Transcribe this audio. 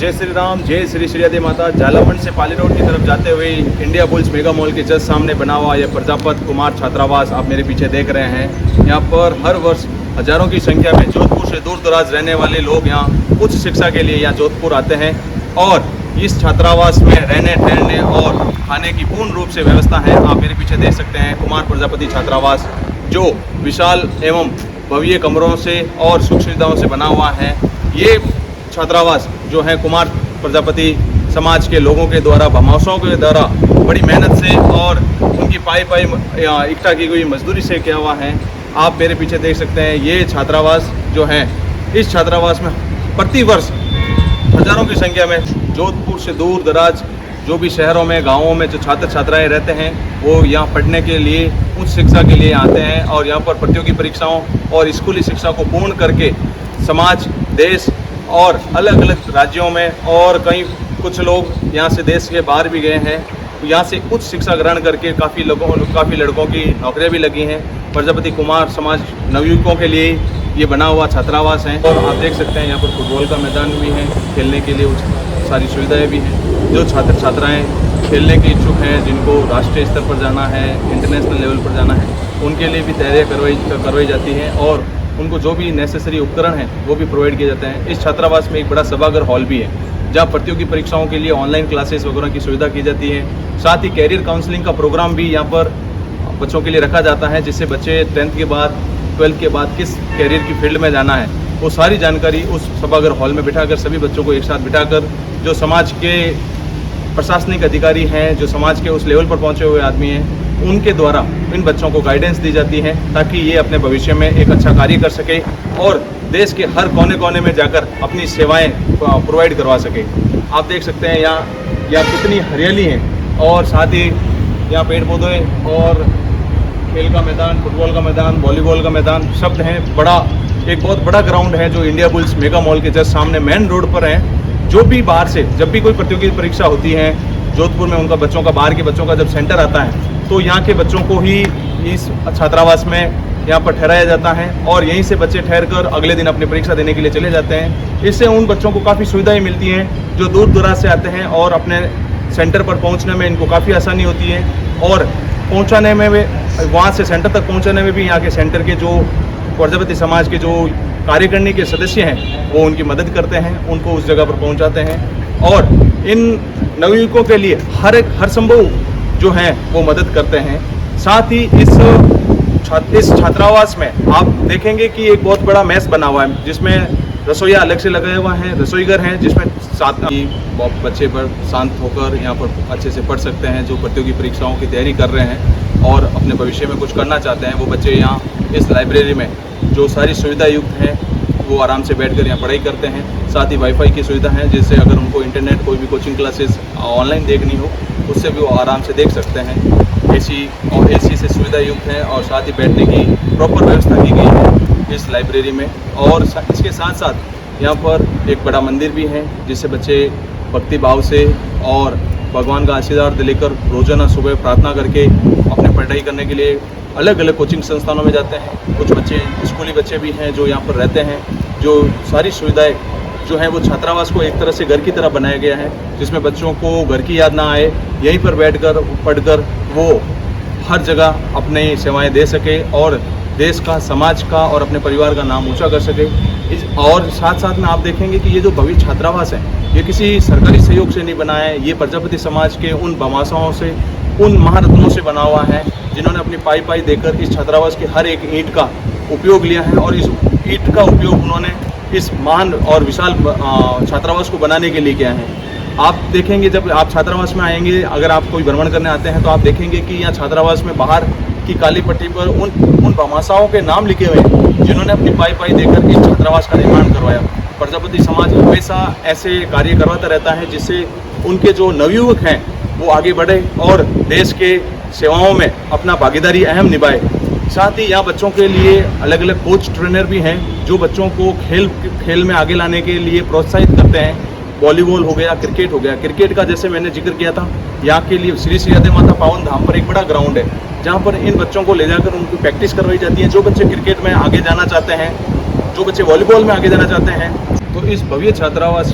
जय श्री राम, जय श्री श्रीयादे माता। झालावाड़ से पाली रोड की तरफ जाते हुए इंडिया बुल्स मेगा मॉल के जस्ट सामने बना हुआ यह प्रजापति कुमार छात्रावास आप मेरे पीछे देख रहे हैं। यहाँ पर हर वर्ष हजारों की संख्या में जोधपुर से दूर दराज रहने वाले लोग यहाँ उच्च शिक्षा के लिए यहाँ जोधपुर आते हैं और इस छात्रावास में रहने ठहरने और खाने की पूर्ण रूप से व्यवस्था है। आप मेरे पीछे देख सकते हैं कुमार प्रजापति छात्रावास, जो विशाल एवं भव्य कमरों से और सुख सुविधाओं से बना हुआ है। ये छात्रावास जो है कुमार प्रजापति समाज के लोगों के द्वारा, भामाशाओं के द्वारा बड़ी मेहनत से और उनकी पाई इकट्ठा की गई मजदूरी से किया हुआ है। आप मेरे पीछे देख सकते हैं ये छात्रावास जो है, इस छात्रावास में प्रति वर्ष हजारों की संख्या में जोधपुर से दूर दराज जो भी शहरों में, गाँवों में जो छात्र छात्राएँ रहते हैं वो यहाँ पढ़ने के लिए, उच्च शिक्षा के लिए आते हैं और यहाँ पर प्रतियोगी परीक्षाओं और स्कूली शिक्षा को पूर्ण करके समाज, देश और अलग अलग राज्यों में और कई कुछ लोग यहाँ से देश के बाहर भी गए हैं। यहाँ से उच्च शिक्षा ग्रहण करके काफ़ी लड़कों की नौकरियाँ भी लगी हैं। प्रजापति कुमार समाज नवयुवकों के लिए ये बना हुआ छात्रावास है। और आप देख सकते हैं यहाँ पर फुटबॉल का मैदान भी है, खेलने के लिए सारी सुविधाएँ भी हैं। जो छात्र छात्राएँ खेलने के इच्छुक हैं, जिनको राष्ट्रीय स्तर पर जाना है, इंटरनेशनल लेवल पर जाना है, उनके लिए भी तैयारियाँ करवाई जाती हैं और उनको जो भी नेसेसरी उपकरण हैं वो भी प्रोवाइड किए जाते हैं। इस छात्रावास में एक बड़ा सभागार हॉल भी है, जहाँ प्रतियोगी परीक्षाओं के लिए ऑनलाइन क्लासेस वगैरह की सुविधा की जाती है। साथ ही कैरियर काउंसलिंग का प्रोग्राम भी यहाँ पर बच्चों के लिए रखा जाता है, जिससे बच्चे 10th के बाद, 12th के बाद किस कैरियर की फील्ड में जाना है वो सारी जानकारी उस सभागार हॉल में बिठाकर, सभी बच्चों को एक साथ बिठाकर, जो समाज के प्रशासनिक अधिकारी हैं, जो समाज के उस लेवल पर पहुँचे हुए आदमी हैं, उनके द्वारा इन बच्चों को गाइडेंस दी जाती है ताकि ये अपने भविष्य में एक अच्छा कार्य कर सके और देश के हर कोने कोने में जाकर अपनी सेवाएं प्रोवाइड करवा सके। आप देख सकते हैं यहाँ कितनी हरियाली है और साथ ही यहाँ पेड़ पौधे और खेल का मैदान, फुटबॉल का मैदान, वॉलीबॉल का मैदान शब्द हैं। एक बहुत बड़ा ग्राउंड है जो इंडिया बुल्स मेगा मॉल के जस्ट सामने मेन रोड पर है। जो भी बाहर से, जब भी कोई प्रतियोगी परीक्षा होती है जोधपुर में, उनका बच्चों का, बाहर के बच्चों का जब सेंटर आता है तो यहाँ के बच्चों को ही इस छात्रावास में यहाँ पर ठहराया जाता है और यहीं से बच्चे ठहर कर अगले दिन अपनी परीक्षा देने के लिए चले जाते हैं। इससे उन बच्चों को काफ़ी सुविधाएं मिलती हैं जो दूर दराज से आते हैं और अपने सेंटर पर पहुँचने में इनको काफ़ी आसानी होती है और पहुँचाने में वहाँ से सेंटर तक पहुँचाने में भी यहाँ के सेंटर के जो प्रजापति समाज के जो कार्यकारिणी के सदस्य हैं वो उनकी मदद करते हैं, उनको उस जगह पर पहुँचाते हैं और इन नवयुवकों के लिए हर संभव जो है वो मदद करते हैं। साथ ही इस छात्रावास में आप देखेंगे कि एक बहुत बड़ा मेस बना हुआ है, जिसमें रसोईया अलग से लगाया हुआ है, रसोईघर हैं, जिसमें साथ ही बच्चे पर शांत होकर यहाँ पर अच्छे से पढ़ सकते हैं। जो प्रतियोगी परीक्षाओं की तैयारी कर रहे हैं और अपने भविष्य में कुछ करना चाहते हैं, वो बच्चे यहाँ इस लाइब्रेरी में जो सारी सुविधा युक्त है वो आराम से बैठकर यहाँ पढ़ाई करते हैं। साथ ही वाईफाई की सुविधा है, जिससे अगर उनको इंटरनेट, कोई भी कोचिंग क्लासेस ऑनलाइन देखनी हो उससे भी वो आराम से देख सकते हैं। एसी से सुविधा युक्त है और साथ ही बैठने की प्रॉपर व्यवस्था की गई है इस लाइब्रेरी में। और इसके साथ साथ यहाँ पर एक बड़ा मंदिर भी है, जिससे बच्चे भक्ति भाव से और भगवान का आशीर्वाद लेकर रोजाना सुबह प्रार्थना करके अपने पढ़ाई करने के लिए अलग अलग कोचिंग संस्थानों में जाते हैं। कुछ बच्चे स्कूली बच्चे भी हैं जो यहाँ पर रहते हैं। जो सारी सुविधाएं जो हैं वो छात्रावास को एक तरह से घर की तरह बनाया गया है, जिसमें बच्चों को घर की याद ना आए, यहीं पर बैठकर पढ़कर वो हर जगह अपनी सेवाएं दे सके और देश का, समाज का और अपने परिवार का नाम ऊंचा कर सके। और साथ साथ में आप देखेंगे कि ये जो भव्य छात्रावास है ये किसी सरकारी सहयोग से नहीं बना है, ये प्रजापति समाज के उन भामाशाओं से, उन महारत्नों से बना हुआ है जिन्होंने अपनी पाई देकर इस छात्रावास की हर एक ईंट का उपयोग लिया है और इस ईंट का उपयोग उन्होंने इस महान और विशाल छात्रावास को बनाने के लिए किया है। आप देखेंगे जब आप छात्रावास में आएंगे, अगर आप कोई भ्रमण करने आते हैं तो आप देखेंगे कि यहाँ छात्रावास में बाहर की काली पट्टी पर उन भामाशाओं के नाम लिखे हुए हैं जिन्होंने अपनी पाई देकर इस छात्रावास का निर्माण करवाया। प्रजापति समाज हमेशा ऐसे कार्य करवाता रहता है जिससे उनके जो नवयुवक हैं वो आगे बढ़े और देश के सेवाओं में अपना भागीदारी अहम निभाए। साथ ही यहाँ बच्चों के लिए अलग अलग कोच ट्रेनर भी हैं जो बच्चों को खेल में आगे लाने के लिए प्रोत्साहित करते हैं। वॉलीबॉल हो गया, क्रिकेट हो गया। क्रिकेट का जैसे मैंने जिक्र किया था, यहाँ के लिए श्री श्रीयादे माता पावन धाम पर एक बड़ा ग्राउंड है जहाँ पर इन बच्चों को ले जाकर उनकी प्रैक्टिस करवाई जाती है। जो बच्चे क्रिकेट में आगे जाना चाहते हैं, जो बच्चे वॉलीबॉल में आगे जाना चाहते हैं, तो इस भव्य छात्रावास